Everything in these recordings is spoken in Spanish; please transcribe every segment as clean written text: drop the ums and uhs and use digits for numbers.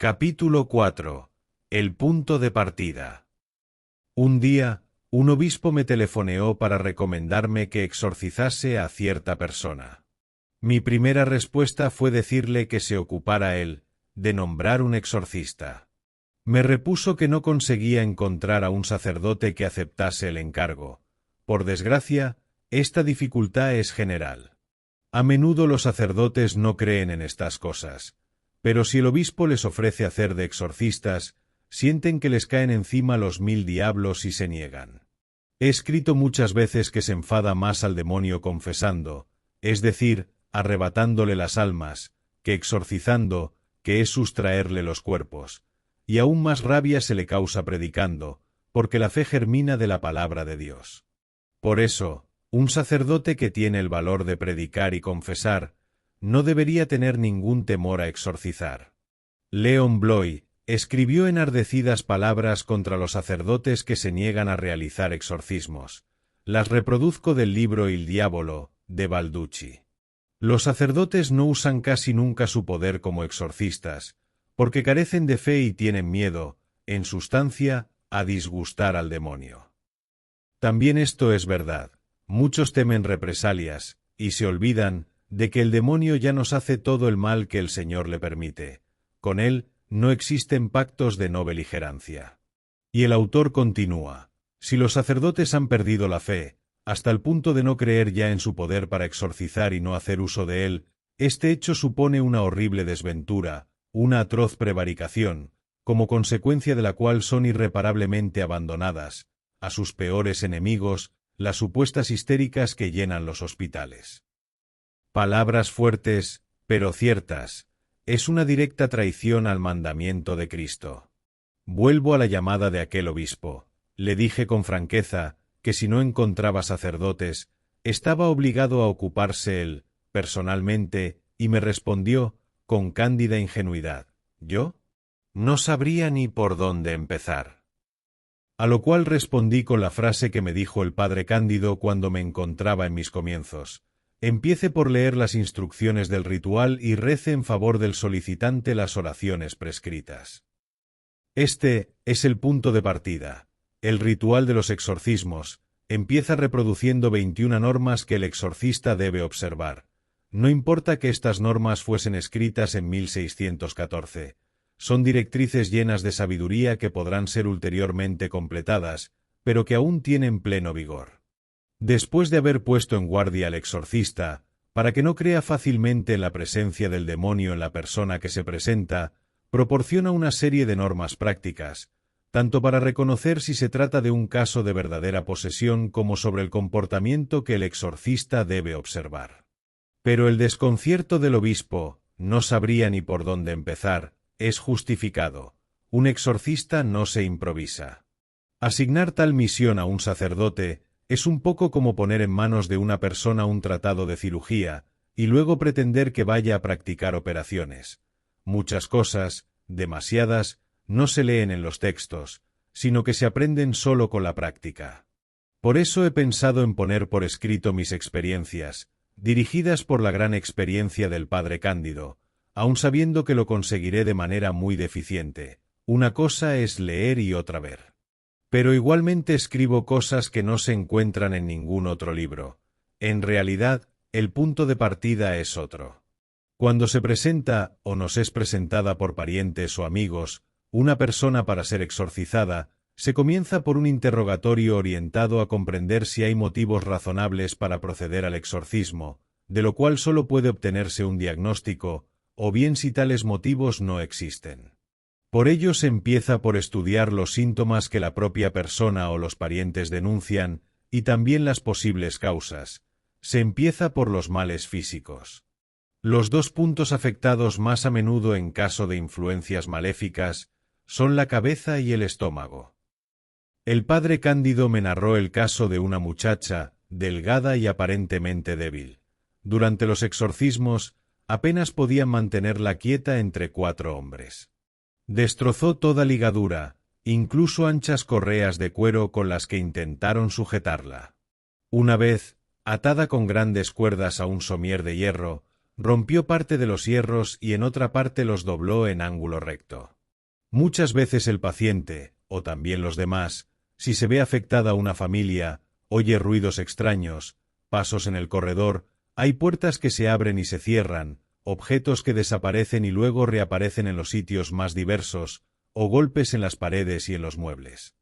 Capítulo 4. El punto de partida. Un día, un obispo me telefoneó para recomendarme que exorcizase a cierta persona. Mi primera respuesta fue decirle que se ocupara él de nombrar un exorcista. Me repuso que no conseguía encontrar a un sacerdote que aceptase el encargo. Por desgracia, esta dificultad es general. A menudo los sacerdotes no creen en estas cosas, pero si el obispo les ofrece hacer de exorcistas, sienten que les caen encima los 1000 diablos y se niegan. He escrito muchas veces que se enfada más al demonio confesando, es decir, arrebatándole las almas, que exorcizando, que es sustraerle los cuerpos, y aún más rabia se le causa predicando, porque la fe germina de la palabra de Dios. Por eso, un sacerdote que tiene el valor de predicar y confesar, no debería tener ningún temor a exorcizar. Leon Bloy escribió enardecidas palabras contra los sacerdotes que se niegan a realizar exorcismos. Las reproduzco del libro Il Diavolo, de Balducci. Los sacerdotes no usan casi nunca su poder como exorcistas, porque carecen de fe y tienen miedo, en sustancia, a disgustar al demonio. También esto es verdad. Muchos temen represalias, y se olvidan de que el demonio ya nos hace todo el mal que el Señor le permite. Con él no existen pactos de no beligerancia. Y el autor continúa: si los sacerdotes han perdido la fe, hasta el punto de no creer ya en su poder para exorcizar y no hacer uso de él, este hecho supone una horrible desventura, una atroz prevaricación, como consecuencia de la cual son irreparablemente abandonadas, a sus peores enemigos, las supuestas histéricas que llenan los hospitales. Palabras fuertes, pero ciertas, es una directa traición al mandamiento de Cristo. Vuelvo a la llamada de aquel obispo. Le dije con franqueza que si no encontraba sacerdotes, estaba obligado a ocuparse él, personalmente, y me respondió, con cándida ingenuidad: ¿yo? No sabría ni por dónde empezar. A lo cual respondí con la frase que me dijo el padre Cándido cuando me encontraba en mis comienzos: empiece por leer las instrucciones del ritual y rece en favor del solicitante las oraciones prescritas. Este es el punto de partida. El ritual de los exorcismos empieza reproduciendo 21 normas que el exorcista debe observar. No importa que estas normas fuesen escritas en 1614. Son directrices llenas de sabiduría que podrán ser ulteriormente completadas, pero que aún tienen pleno vigor. Después de haber puesto en guardia al exorcista, para que no crea fácilmente en la presencia del demonio en la persona que se presenta, proporciona una serie de normas prácticas, tanto para reconocer si se trata de un caso de verdadera posesión como sobre el comportamiento que el exorcista debe observar. Pero el desconcierto del obispo, no sabría ni por dónde empezar, es justificado. Un exorcista no se improvisa. Asignar tal misión a un sacerdote es un poco como poner en manos de una persona un tratado de cirugía, y luego pretender que vaya a practicar operaciones. Muchas cosas, demasiadas, no se leen en los textos, sino que se aprenden solo con la práctica. Por eso he pensado en poner por escrito mis experiencias, dirigidas por la gran experiencia del padre Cándido, aun sabiendo que lo conseguiré de manera muy deficiente. Una cosa es leer y otra ver. Pero igualmente escribo cosas que no se encuentran en ningún otro libro. En realidad, el punto de partida es otro. Cuando se presenta, o nos es presentada por parientes o amigos, una persona para ser exorcizada, se comienza por un interrogatorio orientado a comprender si hay motivos razonables para proceder al exorcismo, de lo cual solo puede obtenerse un diagnóstico, o bien si tales motivos no existen. Por ello se empieza por estudiar los síntomas que la propia persona o los parientes denuncian, y también las posibles causas. Se empieza por los males físicos. Los dos puntos afectados más a menudo en caso de influencias maléficas son la cabeza y el estómago. El padre Cándido me narró el caso de una muchacha, delgada y aparentemente débil. Durante los exorcismos, apenas podían mantenerla quieta entre 4 hombres. Destrozó toda ligadura, incluso anchas correas de cuero con las que intentaron sujetarla. Una vez, atada con grandes cuerdas a un somier de hierro, rompió parte de los hierros y en otra parte los dobló en ángulo recto. Muchas veces el paciente, o también los demás, si se ve afectada una familia, oye ruidos extraños, pasos en el corredor, hay puertas que se abren y se cierran, objetos que desaparecen y luego reaparecen en los sitios más diversos, o golpes en las paredes y en los muebles.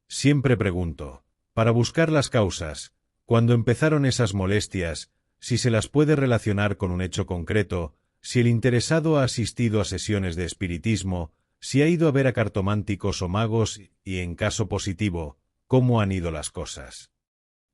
Siempre pregunto, para buscar las causas, cuando empezaron esas molestias, si se las puede relacionar con un hecho concreto, si el interesado ha asistido a sesiones de espiritismo, si ha ido a ver a cartománticos o magos y, en caso positivo, cómo han ido las cosas.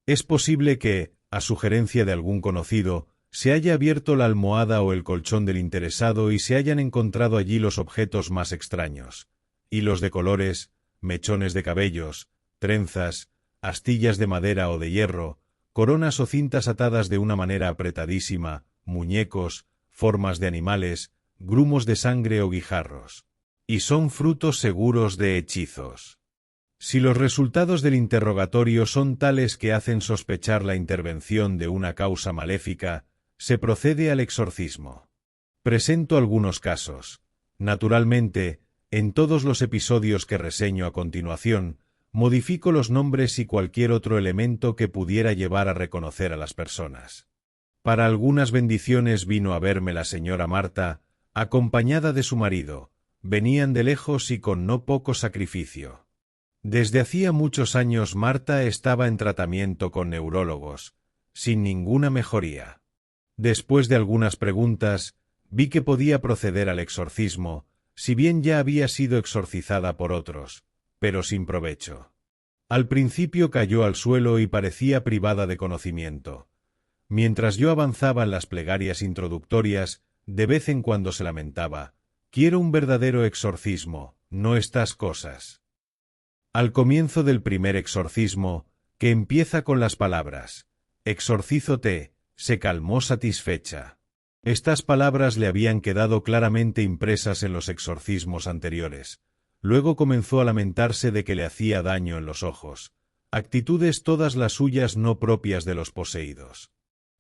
Es posible que, a sugerencia de algún conocido, se haya abierto la almohada o el colchón del interesado y se hayan encontrado allí los objetos más extraños: hilos de colores, mechones de cabellos, trenzas, astillas de madera o de hierro, coronas o cintas atadas de una manera apretadísima, muñecos, formas de animales, grumos de sangre o guijarros. Y son frutos seguros de hechizos. Si los resultados del interrogatorio son tales que hacen sospechar la intervención de una causa maléfica, se procede al exorcismo. Presento algunos casos. Naturalmente, en todos los episodios que reseño a continuación, modifico los nombres y cualquier otro elemento que pudiera llevar a reconocer a las personas. Para algunas bendiciones vino a verme la señora Marta, acompañada de su marido. Venían de lejos y con no poco sacrificio. Desde hacía muchos años Marta estaba en tratamiento con neurólogos, sin ninguna mejoría. Después de algunas preguntas, vi que podía proceder al exorcismo, si bien ya había sido exorcizada por otros, pero sin provecho. Al principio cayó al suelo y parecía privada de conocimiento. Mientras yo avanzaba en las plegarias introductorias, de vez en cuando se lamentaba: «Quiero un verdadero exorcismo, no estas cosas». Al comienzo del primer exorcismo, que empieza con las palabras «Exorcízote», se calmó satisfecha. Estas palabras le habían quedado claramente impresas en los exorcismos anteriores. Luego comenzó a lamentarse de que le hacía daño en los ojos, actitudes todas las suyas no propias de los poseídos.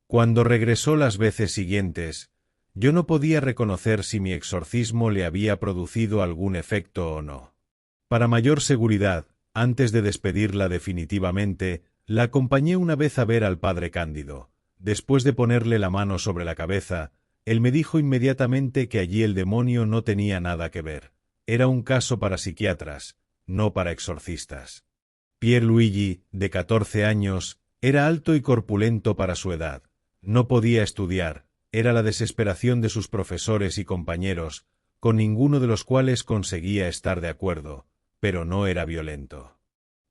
Cuando regresó las veces siguientes, yo no podía reconocer si mi exorcismo le había producido algún efecto o no. Para mayor seguridad, antes de despedirla definitivamente, la acompañé una vez a ver al padre Cándido. Después de ponerle la mano sobre la cabeza, él me dijo inmediatamente que allí el demonio no tenía nada que ver. Era un caso para psiquiatras, no para exorcistas. Pierluigi, de 14 años, era alto y corpulento para su edad. No podía estudiar, era la desesperación de sus profesores y compañeros, con ninguno de los cuales conseguía estar de acuerdo, pero no era violento.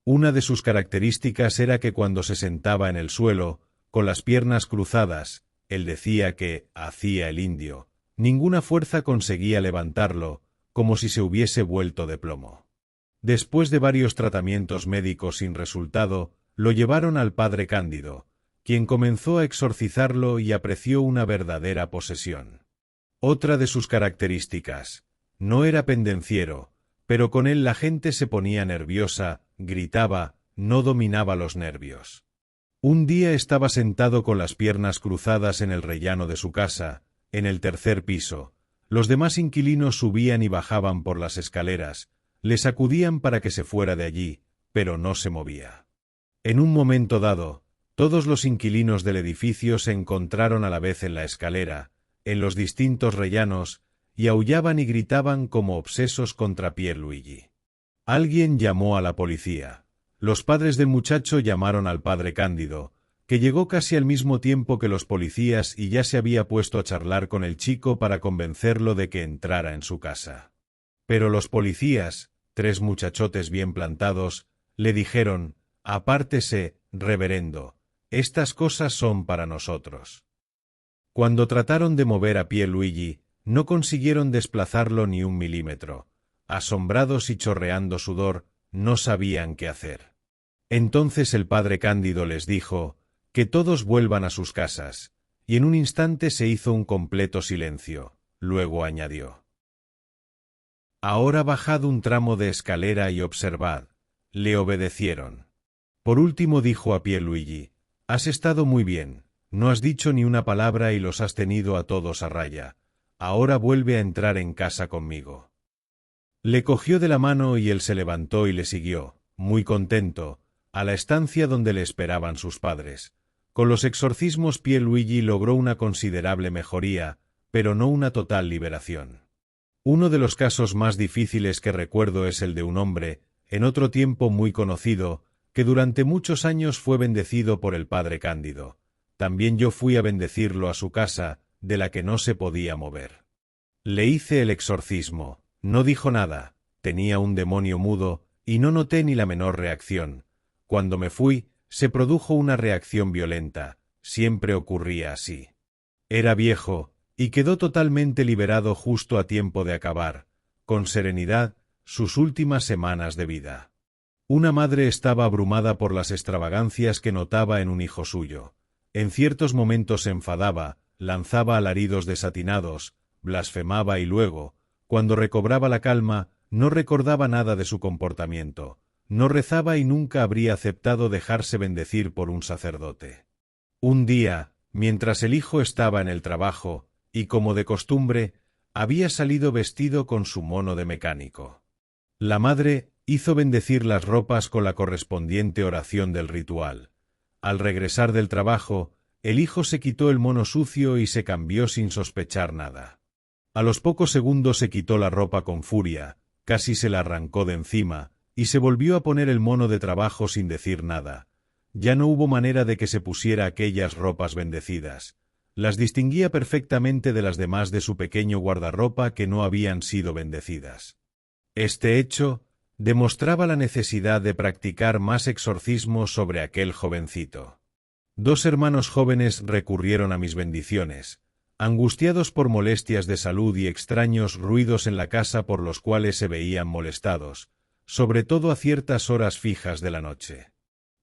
Una de sus características era que cuando se sentaba en el suelo, con las piernas cruzadas, él decía que hacía el indio, ninguna fuerza conseguía levantarlo, como si se hubiese vuelto de plomo. Después de varios tratamientos médicos sin resultado, lo llevaron al padre Cándido, quien comenzó a exorcizarlo y apreció una verdadera posesión. Otra de sus características: no era pendenciero, pero con él la gente se ponía nerviosa, gritaba, no dominaba los nervios. Un día estaba sentado con las piernas cruzadas en el rellano de su casa, en el tercer piso. Los demás inquilinos subían y bajaban por las escaleras, le sacudían para que se fuera de allí, pero no se movía. En un momento dado, todos los inquilinos del edificio se encontraron a la vez en la escalera, en los distintos rellanos, y aullaban y gritaban como obsesos contra Pierluigi. Alguien llamó a la policía. Los padres del muchacho llamaron al padre Cándido, que llegó casi al mismo tiempo que los policías y ya se había puesto a charlar con el chico para convencerlo de que entrara en su casa. Pero los policías, 3 muchachotes bien plantados, le dijeron: «Apártese, reverendo, estas cosas son para nosotros». Cuando trataron de mover a Pierluigi, no consiguieron desplazarlo ni 1 milímetro. Asombrados y chorreando sudor, no sabían qué hacer. Entonces el padre Cándido les dijo que todos vuelvan a sus casas, y en un instante se hizo un completo silencio. Luego añadió: «Ahora bajad un tramo de escalera y observad». Le obedecieron. Por último dijo a Pierluigi: «Has estado muy bien, no has dicho ni una palabra y los has tenido a todos a raya. Ahora vuelve a entrar en casa conmigo. Le cogió de la mano y él se levantó y le siguió, muy contento, a la estancia donde le esperaban sus padres. Con los exorcismos Pierluigi logró una considerable mejoría, pero no una total liberación. Uno de los casos más difíciles que recuerdo es el de un hombre, en otro tiempo muy conocido, que durante muchos años fue bendecido por el padre Cándido. También yo fui a bendecirlo a su casa, de la que no se podía mover. Le hice el exorcismo, no dijo nada, tenía un demonio mudo, y no noté ni la menor reacción. Cuando me fui, se produjo una reacción violenta, siempre ocurría así. Era viejo, y quedó totalmente liberado justo a tiempo de acabar, con serenidad, sus últimas semanas de vida. Una madre estaba abrumada por las extravagancias que notaba en un hijo suyo. En ciertos momentos se enfadaba, lanzaba alaridos desatinados, blasfemaba y luego, cuando recobraba la calma, no recordaba nada de su comportamiento, no rezaba y nunca habría aceptado dejarse bendecir por un sacerdote. Un día, mientras el hijo estaba en el trabajo, y como de costumbre, había salido vestido con su mono de mecánico. La madre hizo bendecir las ropas con la correspondiente oración del ritual. Al regresar del trabajo, el hijo se quitó el mono sucio y se cambió sin sospechar nada. A los pocos segundos se quitó la ropa con furia, casi se la arrancó de encima, y se volvió a poner el mono de trabajo sin decir nada. Ya no hubo manera de que se pusiera aquellas ropas bendecidas. Las distinguía perfectamente de las demás de su pequeño guardarropa que no habían sido bendecidas. Este hecho demostraba la necesidad de practicar más exorcismos sobre aquel jovencito. 2 hermanos jóvenes recurrieron a mis bendiciones, angustiados por molestias de salud y extraños ruidos en la casa por los cuales se veían molestados, sobre todo a ciertas horas fijas de la noche.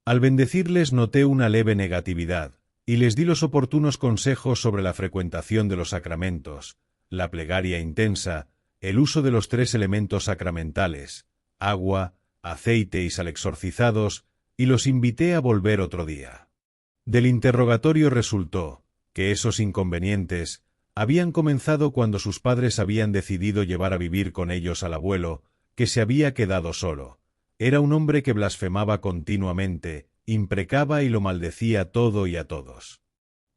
Al bendecirles noté una leve negatividad, y les di los oportunos consejos sobre la frecuentación de los sacramentos, la plegaria intensa, el uso de los 3 elementos sacramentales, agua, aceite y sal exorcizados, y los invité a volver otro día. Del interrogatorio resultó que esos inconvenientes habían comenzado cuando sus padres habían decidido llevar a vivir con ellos al abuelo, que se había quedado solo. Era un hombre que blasfemaba continuamente, imprecaba y lo maldecía todo y a todos.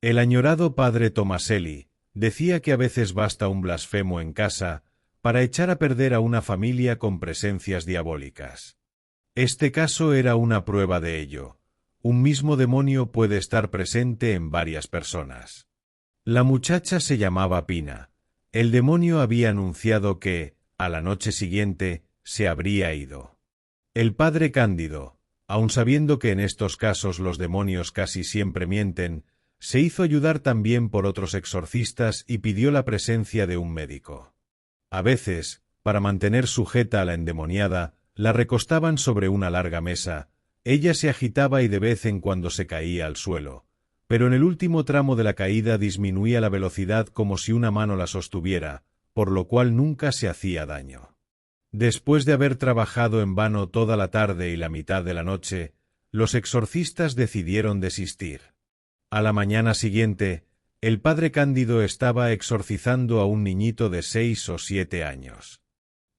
El añorado padre Tomaselli decía que a veces basta un blasfemo en casa para echar a perder a una familia con presencias diabólicas. Este caso era una prueba de ello. Un mismo demonio puede estar presente en varias personas. La muchacha se llamaba Pina. El demonio había anunciado que, a la noche siguiente, se habría ido. El padre Cándido, aun sabiendo que en estos casos los demonios casi siempre mienten, se hizo ayudar también por otros exorcistas y pidió la presencia de un médico. A veces, para mantener sujeta a la endemoniada, la recostaban sobre una larga mesa. Ella se agitaba y de vez en cuando se caía al suelo, pero en el último tramo de la caída disminuía la velocidad como si una mano la sostuviera, por lo cual nunca se hacía daño. Después de haber trabajado en vano toda la tarde y la mitad de la noche, los exorcistas decidieron desistir. A la mañana siguiente, el padre Cándido estaba exorcizando a un niñito de 6 o 7 años.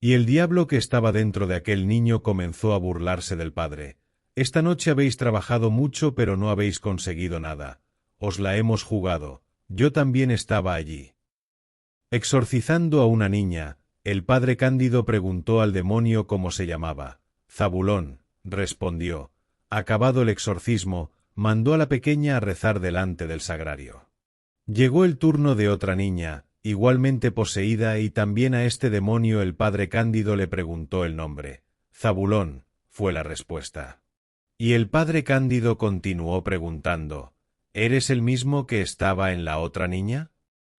Y el diablo que estaba dentro de aquel niño comenzó a burlarse del padre. «Esta noche habéis trabajado mucho pero no habéis conseguido nada. Os la hemos jugado. Yo también estaba allí». Exorcizando a una niña, el padre Cándido preguntó al demonio cómo se llamaba. «Zabulón», respondió. Acabado el exorcismo, mandó a la pequeña a rezar delante del sagrario. Llegó el turno de otra niña, igualmente poseída, y también a este demonio el padre Cándido le preguntó el nombre. «Zabulón», fue la respuesta. Y el padre Cándido continuó preguntando, «¿Eres el mismo que estaba en la otra niña?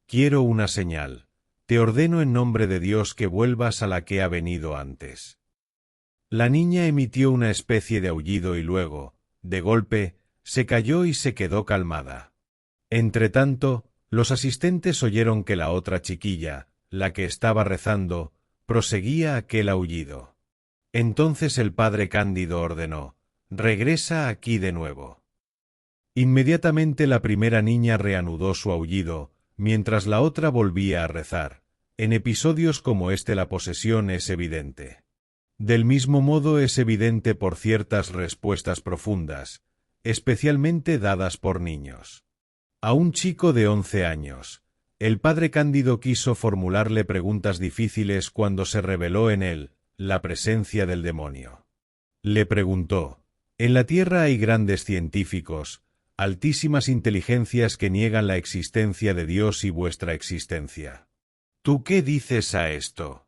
Quiero una señal. Te ordeno en nombre de Dios que vuelvas a la que ha venido antes». La niña emitió una especie de aullido y luego, de golpe, se cayó y se quedó calmada. Entretanto, los asistentes oyeron que la otra chiquilla, la que estaba rezando, proseguía aquel aullido. Entonces el padre Cándido ordenó, «Regresa aquí de nuevo». Inmediatamente la primera niña reanudó su aullido, mientras la otra volvía a rezar. En episodios como este la posesión es evidente. Del mismo modo es evidente por ciertas respuestas profundas, especialmente dadas por niños. A un chico de 11 años, el padre Cándido quiso formularle preguntas difíciles cuando se reveló en él la presencia del demonio. Le preguntó: «En la Tierra hay grandes científicos, altísimas inteligencias que niegan la existencia de Dios y vuestra existencia. ¿Tú qué dices a esto?».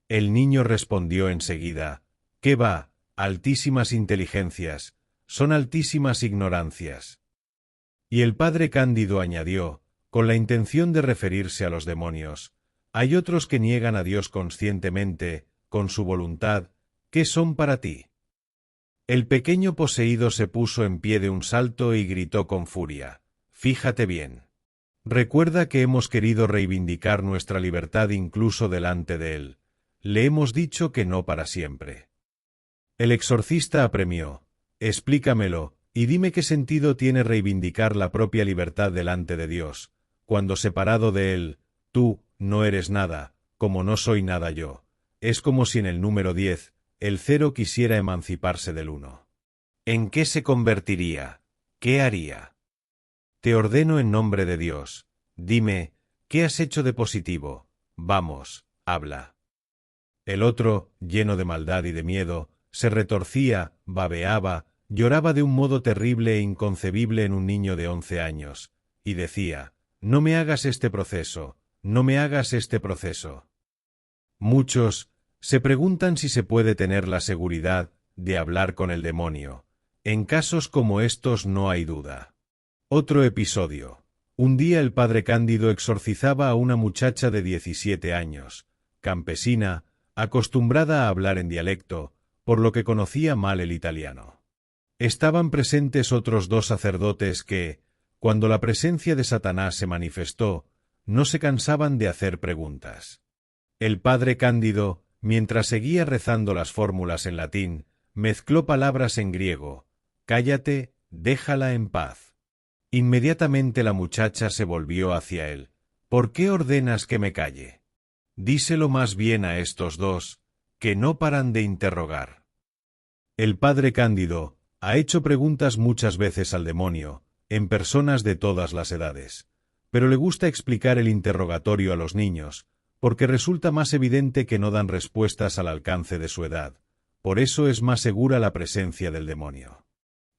El niño respondió enseguida: «¿Qué va? Altísimas inteligencias, son altísimas ignorancias». Y el padre Cándido añadió, con la intención de referirse a los demonios: «Hay otros que niegan a Dios conscientemente, con su voluntad. ¿Qué son para ti?». El pequeño poseído se puso en pie de un salto y gritó con furia: «Fíjate bien. Recuerda que hemos querido reivindicar nuestra libertad incluso delante de él. Le hemos dicho que no para siempre». El exorcista apremió: «Explícamelo, y dime qué sentido tiene reivindicar la propia libertad delante de Dios, cuando separado de él, tú no eres nada, como no soy nada yo. Es como si en el número 10, el 0 quisiera emanciparse del 1. ¿En qué se convertiría? ¿Qué haría? Te ordeno en nombre de Dios, dime, ¿qué has hecho de positivo? Vamos, habla». El otro, lleno de maldad y de miedo, se retorcía, babeaba, lloraba de un modo terrible e inconcebible en un niño de 11 años, y decía: «No me hagas este proceso, no me hagas este proceso». Muchos se preguntan si se puede tener la seguridad de hablar con el demonio. En casos como estos no hay duda. Otro episodio. Un día el padre Cándido exorcizaba a una muchacha de 17 años, campesina, acostumbrada a hablar en dialecto, por lo que conocía mal el italiano. Estaban presentes otros 2 sacerdotes que, cuando la presencia de Satanás se manifestó, no se cansaban de hacer preguntas. El padre Cándido, mientras seguía rezando las fórmulas en latín, mezcló palabras en griego: «Cállate, déjala en paz». Inmediatamente la muchacha se volvió hacia él: «¿Por qué ordenas que me calle? Díselo más bien a estos 2, que no paran de interrogar». El padre Cándido ha hecho preguntas muchas veces al demonio, en personas de todas las edades, pero le gusta explicar el interrogatorio a los niños, porque resulta más evidente que no dan respuestas al alcance de su edad. Por eso es más segura la presencia del demonio.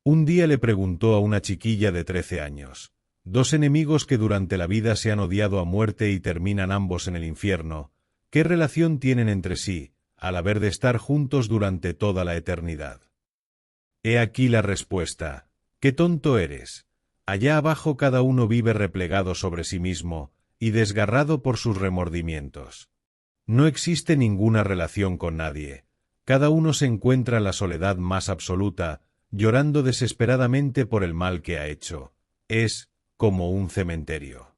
Un día le preguntó a una chiquilla de 13 años, 2 enemigos que durante la vida se han odiado a muerte y terminan ambos en el infierno, ¿qué relación tienen entre sí, al haber de estar juntos durante toda la eternidad? He aquí la respuesta: «¡Qué tonto eres! Allá abajo cada uno vive replegado sobre sí mismo y desgarrado por sus remordimientos. No existe ninguna relación con nadie. Cada uno se encuentra en la soledad más absoluta, llorando desesperadamente por el mal que ha hecho. Es como un cementerio».